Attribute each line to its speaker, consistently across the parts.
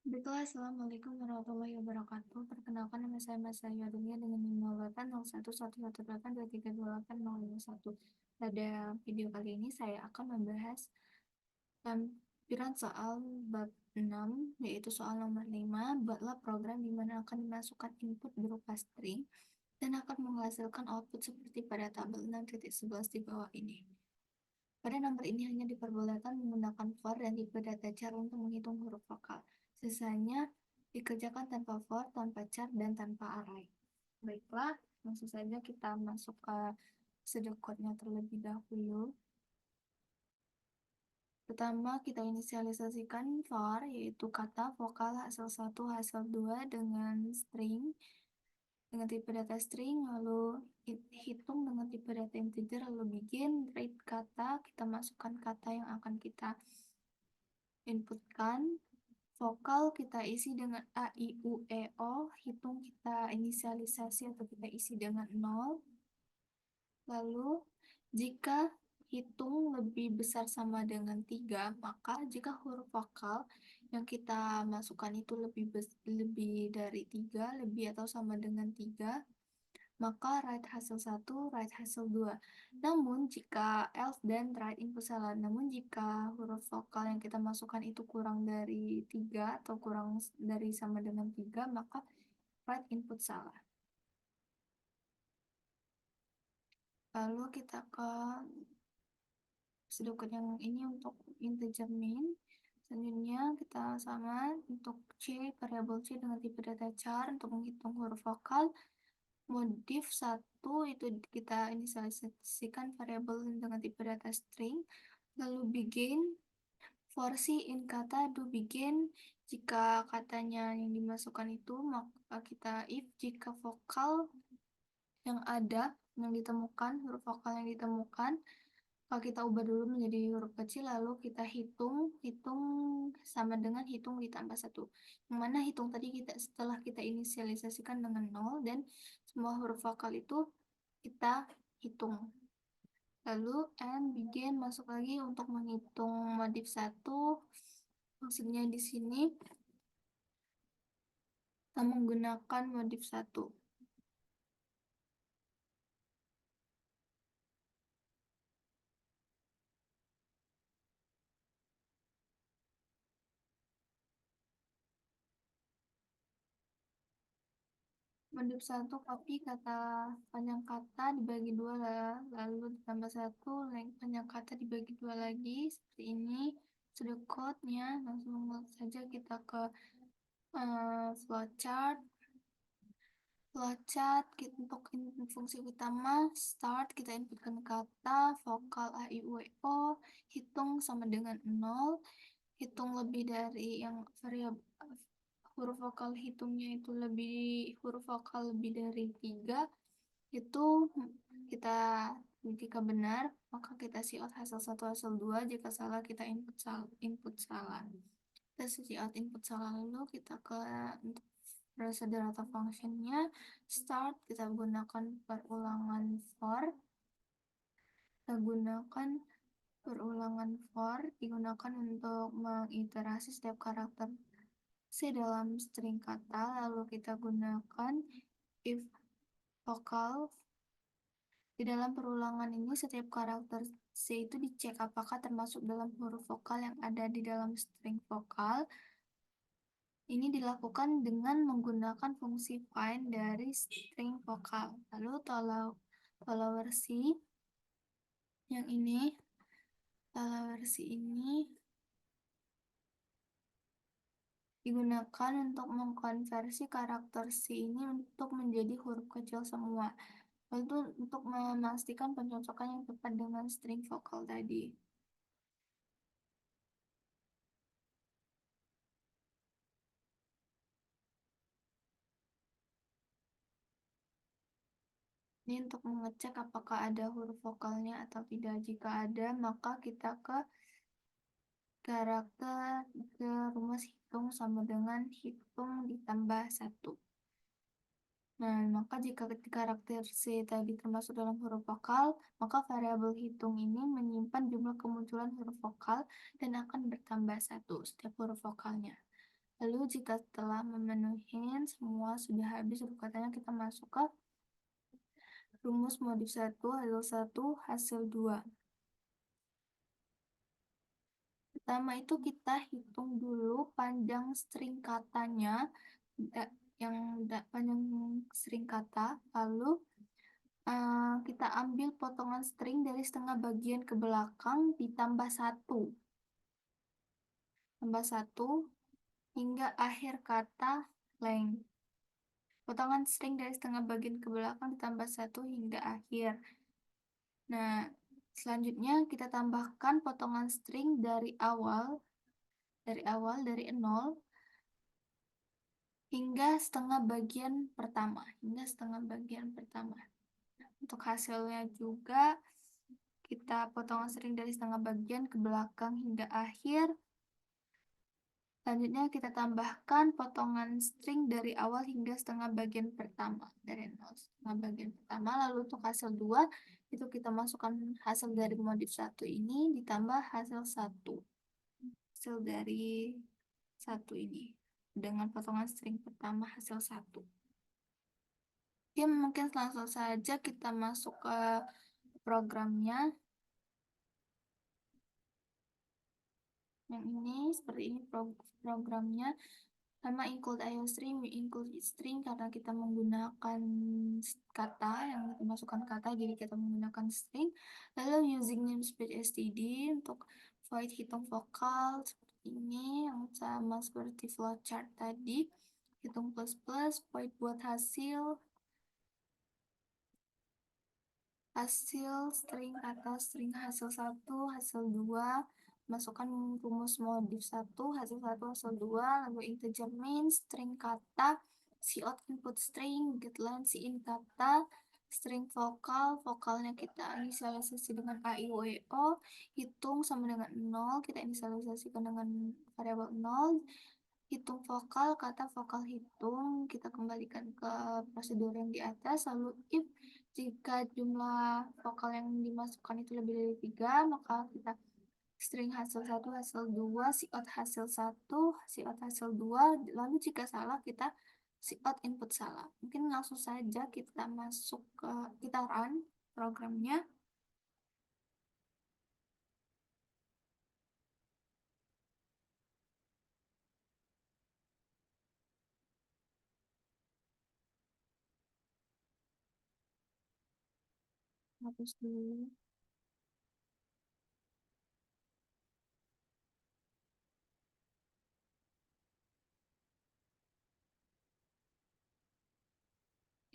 Speaker 1: Baiklah, Assalamualaikum warahmatullahi wabarakatuh. Perkenalkan nama saya Mas Ayu Adunia dengan NIM 08011188232801. Pada video kali ini saya akan membahas lampiran soal bab 6, yaitu soal nomor 5. Buatlah program di mana akan dimasukkan input berupa string dan akan menghasilkan output seperti pada tabel 6.11 di bawah ini. Pada nomor ini hanya diperbolehkan menggunakan for dan tipe data char untuk menghitung huruf vokal. Sisanya dikerjakan tanpa for, tanpa char, dan tanpa array. Baiklah, langsung saja kita masuk ke prosedur code-nya terlebih dahulu. Pertama, kita inisialisasikan for, yaitu kata vokal hasil 1, hasil 2 dengan string, dengan tipe data string, lalu hitung dengan tipe data integer, lalu begin, read kata, kita masukkan kata yang akan kita inputkan, vokal kita isi dengan A, I, U, E, O, hitung kita inisialisasi atau kita isi dengan 0, lalu jika hitung lebih besar sama dengan 3, maka jika huruf vokal yang kita masukkan itu lebih dari 3, lebih atau sama dengan 3, maka write hasil 1, write hasil 2. Namun jika else dan write input salah. Namun jika huruf vokal yang kita masukkan itu kurang dari 3 atau kurang dari sama dengan 3, maka write input salah. Lalu kita ke sedikit yang ini untuk integer main. Selanjutnya kita sama untuk variabel C dengan tipe data char untuk menghitung huruf vokal. Modif 1 itu kita inisialisasikan variabel dengan tipe data string. Lalu begin, for C in kata do begin. Jika katanya yang dimasukkan itu, maka kita if jika vokal yang ada, yang ditemukan, huruf vokal yang ditemukan, kalau kita ubah dulu menjadi huruf kecil, lalu kita hitung sama dengan hitung ditambah 1. Yang mana hitung tadi setelah kita inisialisasikan dengan 0 dan semua huruf vokal itu kita hitung. Lalu and begin masuk lagi untuk menghitung modif 1. Maksudnya di sini kita menggunakan modif 1. Modif 1 copy kata panjang kata dibagi 2 lalu ditambah 1, panjang kata dibagi 2 lagi seperti ini. Sudah code-nya, langsung saja kita ke flowchart. Untuk fungsi utama start kita inputkan kata vokal A, I, U, E, O, hitung sama dengan 0, hitung lebih dari yang variabel huruf vokal hitungnya itu huruf vokal lebih dari 3, itu kita jika benar maka kita cout hasil 1, hasil 2, jika salah kita input salah. Kita cout input salah, lalu kita ke untuk prosedur atau functionnya start, kita gunakan perulangan for, digunakan untuk mengiterasi setiap karakter C dalam string kata, lalu kita gunakan if vokal. Di dalam perulangan ini setiap karakter C itu dicek apakah termasuk dalam huruf vokal yang ada di dalam string vokal. Ini dilakukan dengan menggunakan fungsi find dari string vokal. Lalu follower C yang ini, follower C ini digunakan untuk mengkonversi karakter C ini untuk menjadi huruf kecil semua. Lalu untuk memastikan pencocokan yang tepat dengan string vokal tadi. Ini untuk mengecek apakah ada huruf vokalnya atau tidak. Jika ada, maka kita ke karakter ke rumus hitung sama dengan hitung ditambah 1. Nah, maka jika karakter C tadi termasuk dalam huruf vokal, maka variabel hitung ini menyimpan jumlah kemunculan huruf vokal dan akan bertambah 1 setiap huruf vokalnya. Lalu jika telah memenuhi semua sudah habis huruf katanya, kita masuk ke rumus modif 1, hasil 1, hasil 2. Pertama itu kita hitung dulu panjang string katanya, panjang string kata, lalu kita ambil potongan string dari setengah bagian ke belakang ditambah 1. Tambah 1 hingga akhir kata length. Potongan string dari setengah bagian ke belakang ditambah 1 hingga akhir. Nah, selanjutnya kita tambahkan potongan string dari awal, dari 0 hingga setengah bagian pertama, Untuk hasilnya juga kita potongan string dari setengah bagian ke belakang hingga akhir. Selanjutnya kita tambahkan potongan string dari awal hingga setengah bagian pertama, dari 0 setengah bagian pertama. Lalu untuk hasil 2 itu kita masukkan hasil dari modif 1 ini ditambah hasil 1. Hasil dari 1 ini dengan potongan string pertama hasil 1. Oke, mungkin langsung saja kita masuk ke programnya. Yang ini seperti ini programnya. Sama include IOString, include string karena kita menggunakan kata, yang kita masukkan kata, jadi kita menggunakan string. Lalu using namespace std untuk void hitung vokal seperti ini, yang sama seperti flowchart tadi. Hitung plus plus, void buat hasil string kata, string hasil 1, hasil 2, masukkan rumus modif 1, hasil 1, hasil 2, lalu integer main, string kata, cout input string, getLine in kata, string vokal, vokalnya kita inisialisasi dengan a, i, u, e, o, hitung sama dengan 0, kita inisialisasikan dengan variabel 0, hitung vokal, kata vokal hitung, kita kembalikan ke prosedur yang di atas, lalu if jika jumlah vokal yang dimasukkan itu lebih dari 3, maka kita string hasil 1, hasil 2, cout hasil 1, cout hasil 2, lalu jika salah kita cout input salah. Mungkin langsung saja kita masuk ke, kita run programnya. Hapus dulu.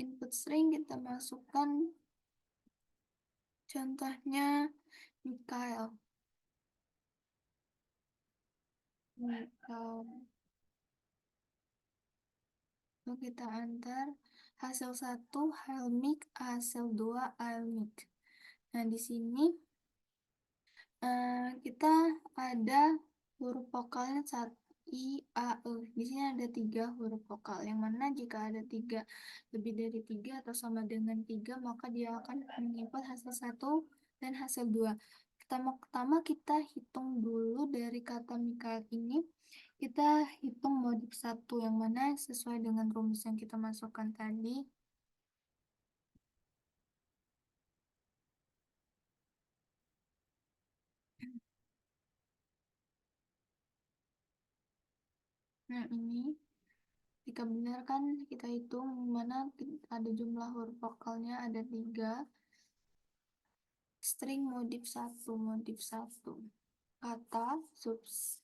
Speaker 1: Input string kita masukkan contohnya Mikael. Lalu kita antar hasil 1 Helmik, hasil 2 Almik. Nah, di sini kita ada huruf vokalnya I, A, E. Di sini ada 3 huruf vokal. Yang mana jika ada 3 lebih dari 3 atau sama dengan 3, maka dia akan menginput hasil 1 dan hasil 2. Pertama kita hitung dulu dari kata Mikael ini. Kita hitung modif 1 yang mana sesuai dengan rumus yang kita masukkan tadi. Nah, ini jika benar kan kita hitung mana ada jumlah huruf vokalnya ada 3. String modif 1 kata subs.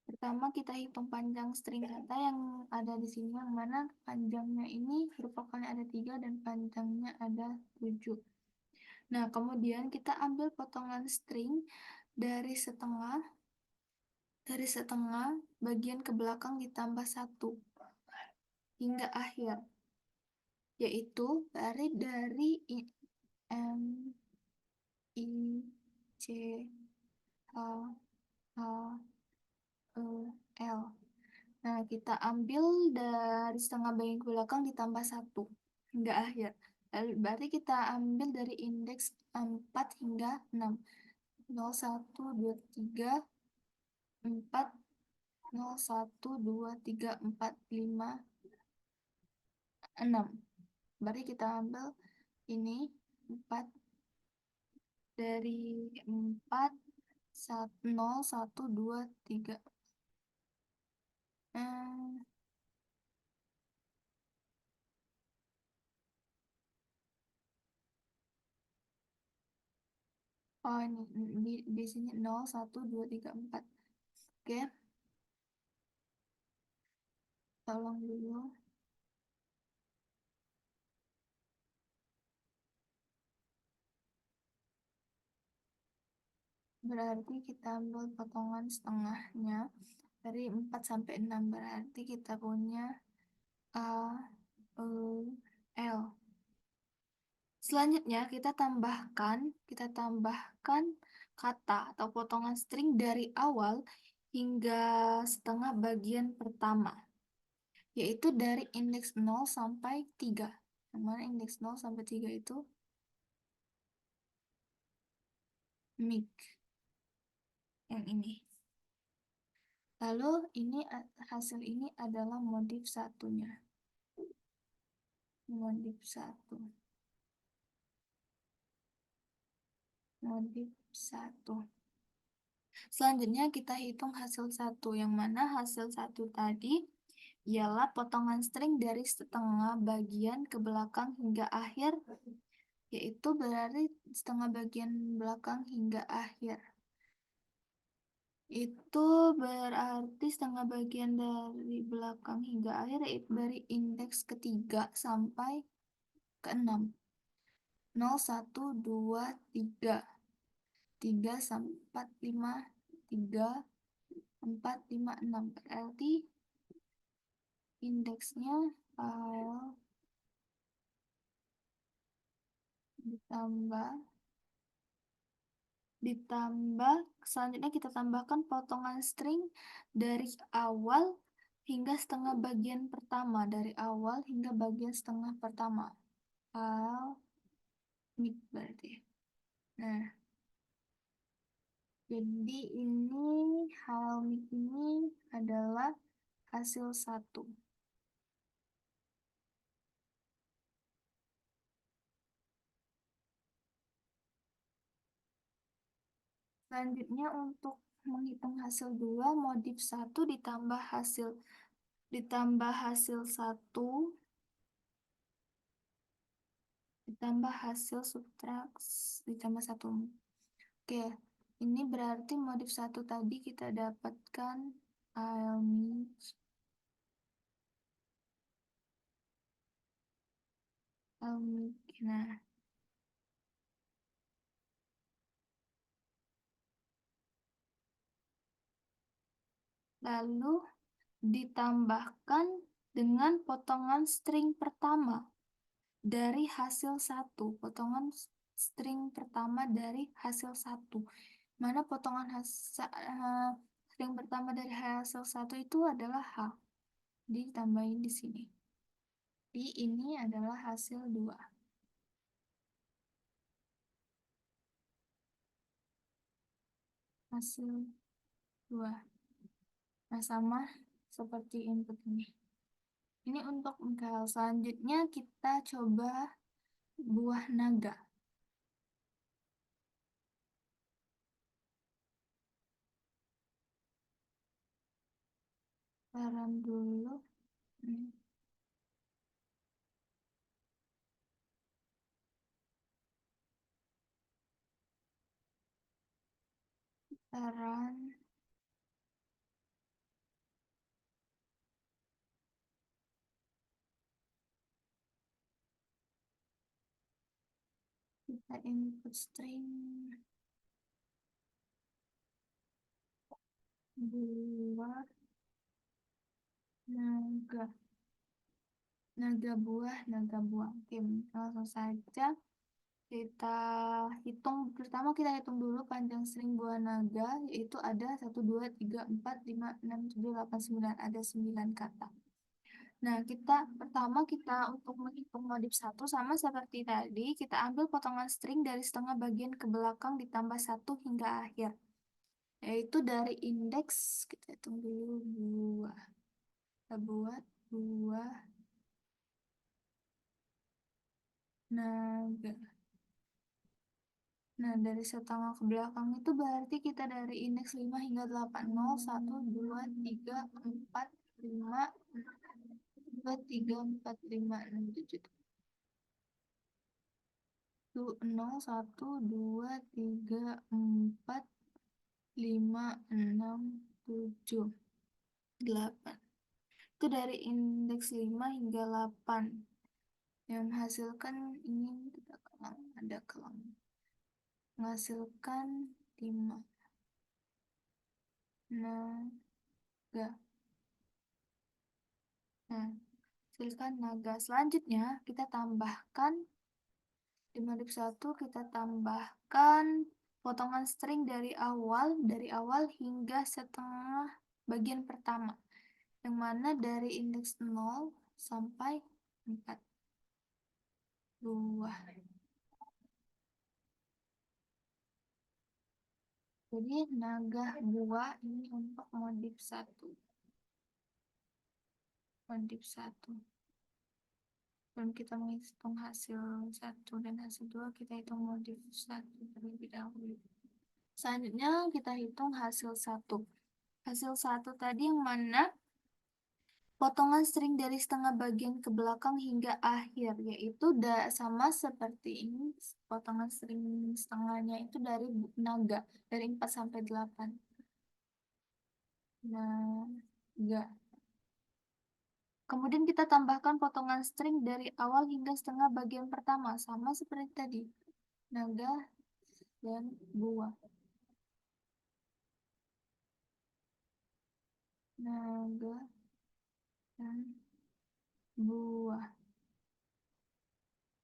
Speaker 1: Pertama kita hitung panjang string kata yang ada di sini, yang mana panjangnya ini huruf vokalnya ada 3 dan panjangnya ada 7. Nah, kemudian kita ambil potongan string dari setengah bagian ke belakang ditambah 1 hingga akhir, yaitu dari I, M, I, C, H, H, E, L. Nah, kita ambil dari setengah bagian ke belakang ditambah 1 hingga akhir. Lalu berarti kita ambil dari indeks 4 hingga 6. 0, 1, 2, 3, 4, 0, 1, 2, 3, 4, 5, 6. Berarti kita ambil ini 4 dari 4, 1, 0, 1, 2, 3. Hmm, oh ini di sini 0, 1, 2, 3, 4. Oke, tolong dulu. Berarti kita ambil potongan setengahnya dari 4 sampai 6. Berarti kita punya A, E, L. Selanjutnya kita tambahkan kata atau potongan string dari awal hingga setengah bagian pertama, yaitu dari indeks 0 sampai 3. Yang mana indeks 0 sampai 3 itu mic, yang ini. Lalu hasil ini adalah modif satunya. Modif 1. Modif 1. Selanjutnya kita hitung hasil 1, yang mana hasil 1 tadi ialah potongan string dari setengah bagian ke belakang hingga akhir, yaitu berarti setengah bagian belakang hingga akhir. Itu berarti setengah bagian dari belakang hingga akhir, yaitu dari indeks ketiga sampai ke 6. 0, 1, 2, 3. 3 sampai 4, 5, 3, 4, 5, 6. Berarti indeksnya file ditambah ditambah selanjutnya kita tambahkan potongan string dari awal hingga setengah bagian pertama, dari awal hingga bagian setengah pertama. File mic berarti. Nah, jadi ini file mic ini adalah hasil 1. Selanjutnya untuk menghitung hasil 2, modif 1 ditambah hasil 1 ditambah hasil subtraksi ditambah 1. Oke, ini berarti modif 1 tadi kita dapatkan image nah, lalu ditambahkan dengan potongan string pertama dari hasil 1, potongan string pertama dari hasil 1. Mana potongan string pertama dari hasil 1 itu adalah H. Ditambahin di sini. Ini adalah hasil 2. Hasil 2. Nah, sama seperti input ini. Ini untuk engkau. Selanjutnya kita coba buah naga. Taruh dulu. Hmm, Taruh. Kita input string buah naga. Naga buah, naga buah. Oke, langsung saja kita hitung dulu panjang string buah naga, yaitu ada 1, 2, 3, 4, 5, 6, 7, 8, 9. Ada 9 kata. Nah, kita untuk menghitung modif 1 sama seperti tadi, kita ambil potongan string dari setengah bagian ke belakang ditambah 1 hingga akhir. yaitu dari indeks, kita hitung dulu buah. Kita buat buah naga. Nah, dari setengah ke belakang itu berarti kita dari indeks 5 hingga 8. 0, 1, 2, 3, 4, 5, 2, 3, 4, 5, 6, 7. 0, 1, 2, 3, 4, 5, 6, 7, 8. Itu dari indeks 5 hingga 8. Yang menghasilkan ini tidak kelang, ada kelang. Menghasilkan 5. Naga. Nah, hasilkan naga. Selanjutnya kita tambahkan di modif 1 kita tambahkan potongan string dari awal hingga setengah bagian pertama. Yang mana dari indeks 0 sampai 4 buah. Jadi naga buah ini untuk modif 1. Modif 1. Sebelum kita menghitung hasil 1 dan hasil 2, kita hitung modif 1 terlebih dahulu. Selanjutnya kita hitung hasil 1. Hasil 1 tadi yang mana potongan string dari setengah bagian ke belakang hingga akhir, yaitu sama seperti ini. Potongan string setengahnya itu dari naga, dari 4 sampai 8. Naga. Kemudian kita tambahkan potongan string dari awal hingga setengah bagian pertama, sama seperti tadi. Naga dan buah. Naga dan buah.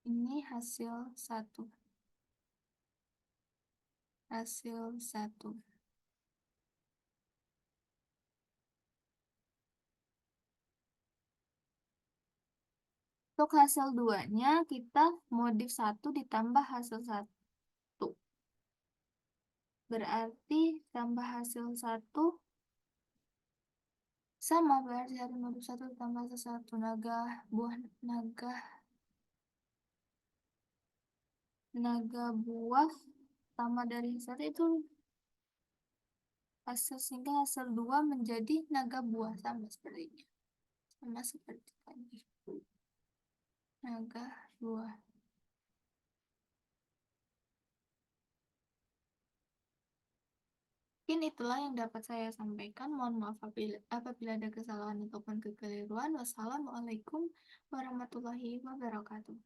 Speaker 1: Ini hasil 1. Hasil 1. Untuk hasil 2-nya, kita modif 1 ditambah hasil 1. Berarti tambah hasil 1 sama, berarti dari modif 1 ditambah hasil 1. Naga buah sama dari 1 itu hasil, sehingga hasil 2 menjadi naga buah, sama seperti ini. Sama seperti tadi. Naga buah. Mungkin itulah yang dapat saya sampaikan. Mohon maaf apabila ada kesalahan ataupun kekeliruan. Wassalamualaikum warahmatullahi wabarakatuh.